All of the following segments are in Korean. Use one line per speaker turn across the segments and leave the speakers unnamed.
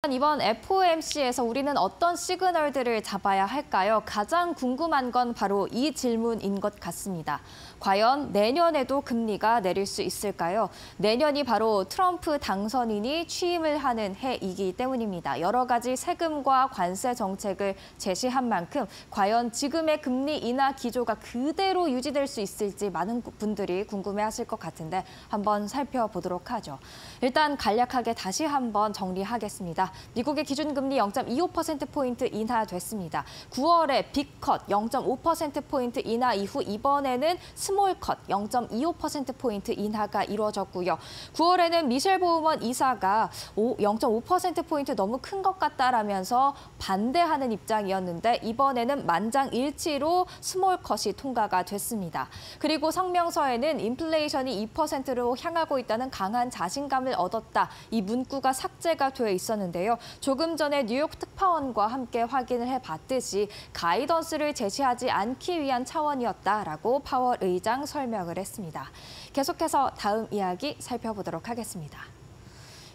이번 FOMC에서 우리는 어떤 시그널들을 잡아야 할까요? 가장 궁금한 건 바로 이 질문인 것 같습니다. 과연 내년에도 금리가 내릴 수 있을까요? 내년이 바로 트럼프 당선인이 취임을 하는 해이기 때문입니다. 여러 가지 세금과 관세 정책을 제시한 만큼 과연 지금의 금리 인하 기조가 그대로 유지될 수 있을지 많은 분들이 궁금해하실 것 같은데 한번 살펴보도록 하죠. 일단 간략하게 다시 한번 정리하겠습니다. 미국의 기준금리 0.25%포인트 인하됐습니다. 9월에 빅컷 0.5%포인트 인하 이후 이번에는 스몰컷 0.25%포인트 인하가 이루어졌고요. 9월에는 미셸 보우먼 이사가 0.5%포인트 너무 큰 것 같다라면서 반대하는 입장이었는데 이번에는 만장일치로 스몰컷이 통과가 됐습니다. 그리고 성명서에는 인플레이션이 2%로 향하고 있다는 강한 자신감을 얻었다. 이 문구가 삭제가 돼 있었는데요. 조금 전에 뉴욕 특파원과 함께 확인을 해봤듯이 가이던스를 제시하지 않기 위한 차원이었다라고 파월 의장 설명을 했습니다. 계속해서 다음 이야기 살펴보도록 하겠습니다.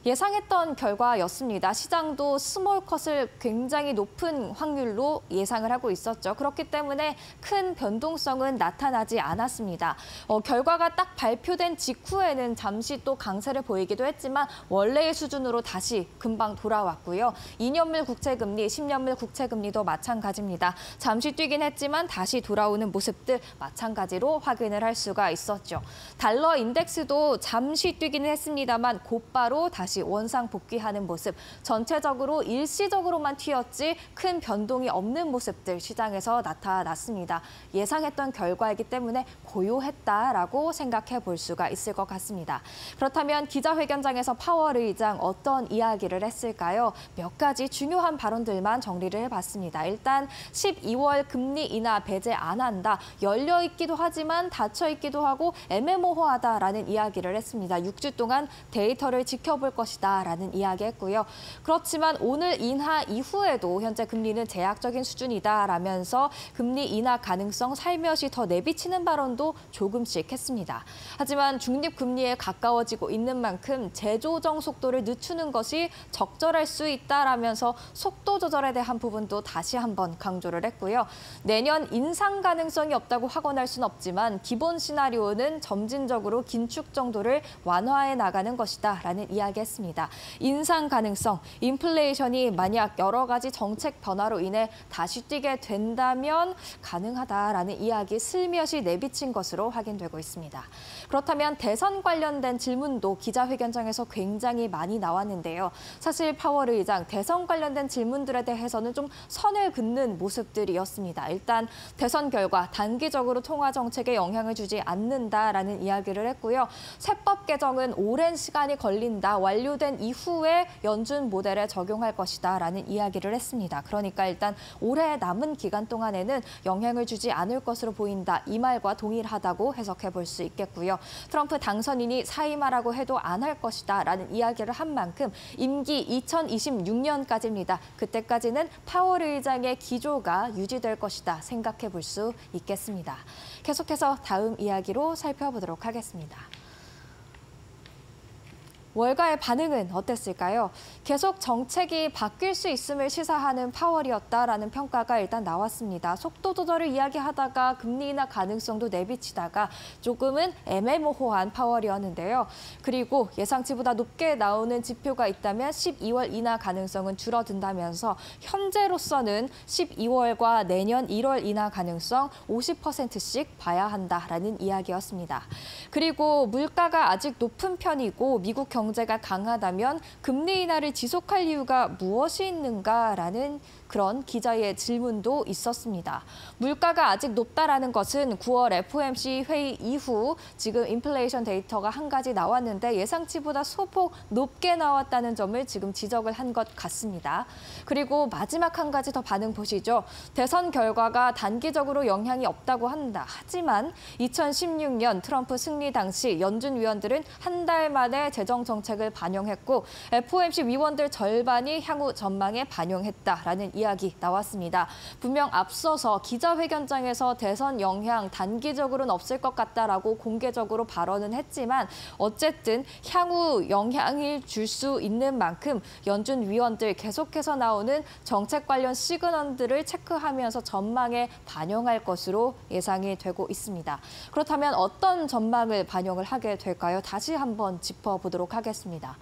예상했던 결과였습니다. 시장도 스몰컷을 굉장히 높은 확률로 예상을 하고 있었죠. 그렇기 때문에 큰 변동성은 나타나지 않았습니다. 결과가 딱 발표된 직후에는 잠시 또 강세를 보이기도 했지만 원래의 수준으로 다시 금방 돌아왔고요. 2년물 국채금리, 10년물 국채금리도 마찬가지입니다. 잠시 뛰긴 했지만 다시 돌아오는 모습들 마찬가지로 확인을 할 수가 있었죠. 달러 인덱스도 잠시 뛰기는 했습니다만 곧바로 다시 원상 복귀하는 모습, 전체적으로 일시적으로만 튀었지 큰 변동이 없는 모습들 시장에서 나타났습니다. 예상했던 결과이기 때문에 고요했다라고 생각해 볼 수가 있을 것 같습니다. 그렇다면 기자회견장에서 파월 의장 어떤 이야기를 했을까요? 몇 가지 중요한 발언들만 정리를 해봤습니다. 일단 12월 금리 인하 배제 안 한다. 열려 있기도 하지만 닫혀 있기도 하고 애매모호하다라는 이야기를 했습니다. 6주 동안 데이터를 지켜볼 것이다라는 이야기했고요. 그렇지만 오늘 인하 이후에도 현재 금리는 제약적인 수준이다라면서 금리 인하 가능성 살며시 더 내비치는 발언도 조금씩 했습니다. 하지만 중립금리에 가까워지고 있는 만큼 재조정 속도를 늦추는 것이 적절할 수 있다라면서 속도 조절에 대한 부분도 다시 한번 강조를 했고요. 내년 인상 가능성이 없다고 확언할 수는 없지만 기본 시나리오는 점진적으로 긴축 정도를 완화해 나가는 것이다라는 이야기했습니다. 인상 가능성, 인플레이션이 만약 여러 가지 정책 변화로 인해 다시 뛰게 된다면 가능하다라는 이야기 슬며시 내비친 것으로 확인되고 있습니다. 그렇다면 대선 관련된 질문도 기자회견장에서 굉장히 많이 나왔는데요. 사실 파월 의장 대선 관련된 질문들에 대해서는 좀 선을 긋는 모습들이었습니다. 일단 대선 결과 단기적으로 통화 정책에 영향을 주지 않는다라는 이야기를 했고요. 세법 개정은 오랜 시간이 걸린다. 완료된 이후에 연준 모델에 적용할 것이다라는 이야기를 했습니다. 그러니까 일단 올해 남은 기간 동안에는 영향을 주지 않을 것으로 보인다. 이 말과 동일하다고 해석해 볼 수 있겠고요. 트럼프 당선인이 사임하라고 해도 안 할 것이다라는 이야기를 한 만큼 임기 2026년까지입니다. 그때까지는 파월 의장의 기조가 유지될 것이다 생각해 볼 수 있겠습니다. 계속해서 다음 이야기로 살펴보도록 하겠습니다. 월가의 반응은 어땠을까요? 계속 정책이 바뀔 수 있음을 시사하는 파월이었다라는 평가가 일단 나왔습니다. 속도 조절을 이야기하다가 금리 인하 가능성도 내비치다가 조금은 애매모호한 파월이었는데요. 그리고 예상치보다 높게 나오는 지표가 있다면 12월 인하 가능성은 줄어든다면서 현재로서는 12월과 내년 1월 인하 가능성 50%씩 봐야 한다라는 이야기였습니다. 그리고 물가가 아직 높은 편이고 미국 경제가 강하다면 금리 인하를 지속할 이유가 무엇이 있는가라는 그런 기자의 질문도 있었습니다. 물가가 아직 높다라는 것은 9월 FOMC 회의 이후 지금 인플레이션 데이터가 한 가지 나왔는데 예상치보다 소폭 높게 나왔다는 점을 지금 지적을 한 것 같습니다. 그리고 마지막 한 가지 더 반응 보시죠. 대선 결과가 단기적으로 영향이 없다고 한다. 하지만 2016년 트럼프 승리 당시 연준 위원들은 한 달 만에 재정 정책을 반영했고 FOMC 위원들 절반이 향후 전망에 반영했다라는 이야기 나왔습니다. 분명 앞서서 기자회견장에서 대선 영향 단기적으로는 없을 것 같다라고 공개적으로 발언은 했지만 어쨌든 향후 영향을 줄 수 있는 만큼 연준 위원들 계속해서 나오는 정책 관련 시그널들을 체크하면서 전망에 반영할 것으로 예상이 되고 있습니다. 그렇다면 어떤 전망을 반영을 하게 될까요? 다시 한번 짚어보도록 하겠습니다.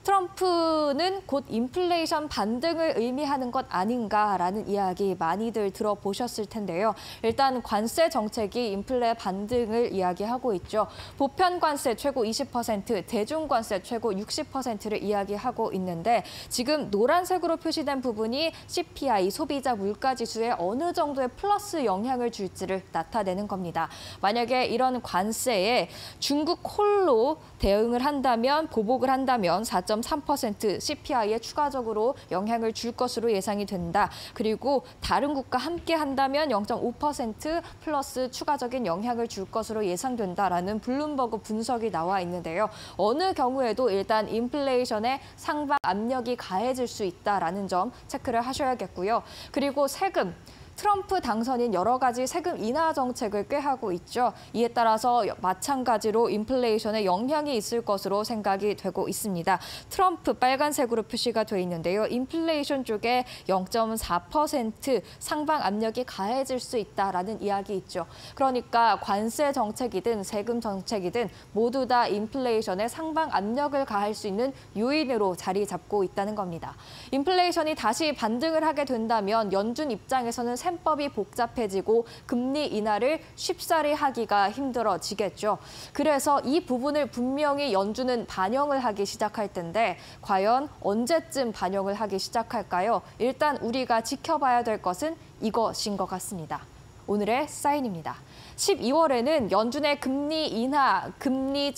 트럼프는 곧 인플레이션 반등을 의미하는 것 아닌가라는 이야기 많이들 들어보셨을 텐데요. 일단 관세 정책이 인플레 반등을 이야기하고 있죠. 보편 관세 최고 20%, 대중 관세 최고 60%를 이야기하고 있는데 지금 노란색으로 표시된 부분이 CPI, 소비자 물가지수에 어느 정도의 플러스 영향을 줄지를 나타내는 겁니다. 만약에 이런 관세에 중국 홀로 대응을 한다면, 보복을 한다면 4.3% CPI에 추가적으로 영향을 줄 것으로 예상이 된다. 그리고 다른 국가 함께 한다면 0.5% 플러스 추가적인 영향을 줄 것으로 예상된다라는 블룸버그 분석이 나와 있는데요. 어느 경우에도 일단 인플레이션의 상방 압력이 가해질 수 있다라는 점 체크를 하셔야겠고요. 그리고 세금. 트럼프 당선인 여러 가지 세금 인하 정책을 꾀하고 있죠. 이에 따라서 마찬가지로 인플레이션에 영향이 있을 것으로 생각이 되고 있습니다. 트럼프 빨간색으로 표시가 돼 있는데요. 인플레이션 쪽에 0.4% 상방 압력이 가해질 수 있다라는 이야기 있죠. 그러니까 관세 정책이든 세금 정책이든 모두 다 인플레이션에 상방 압력을 가할 수 있는 요인으로 자리 잡고 있다는 겁니다. 인플레이션이 다시 반등을 하게 된다면 연준 입장에서는 셈법이 복잡해지고 금리 인하를 쉽사리 하기가 힘들어지겠죠. 그래서 이 부분을 분명히 연준은 반영을 하기 시작할 텐데 과연 언제쯤 반영을 하기 시작할까요? 일단 우리가 지켜봐야 될 것은 이것인 것 같습니다. 오늘의 사인입니다. 12월에는 연준의 금리 인하, 금리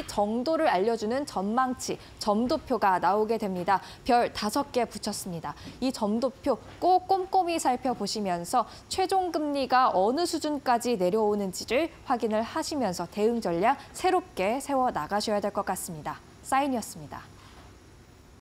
정도를 알려주는 전망치, 점도표가 나오게 됩니다. 별 5개 붙였습니다. 이 점도표 꼭 꼼꼼히 살펴보시면서 최종 금리가 어느 수준까지 내려오는지를 확인을 하시면서 대응 전략 새롭게 세워 나가셔야 될 것 같습니다. 사인이었습니다.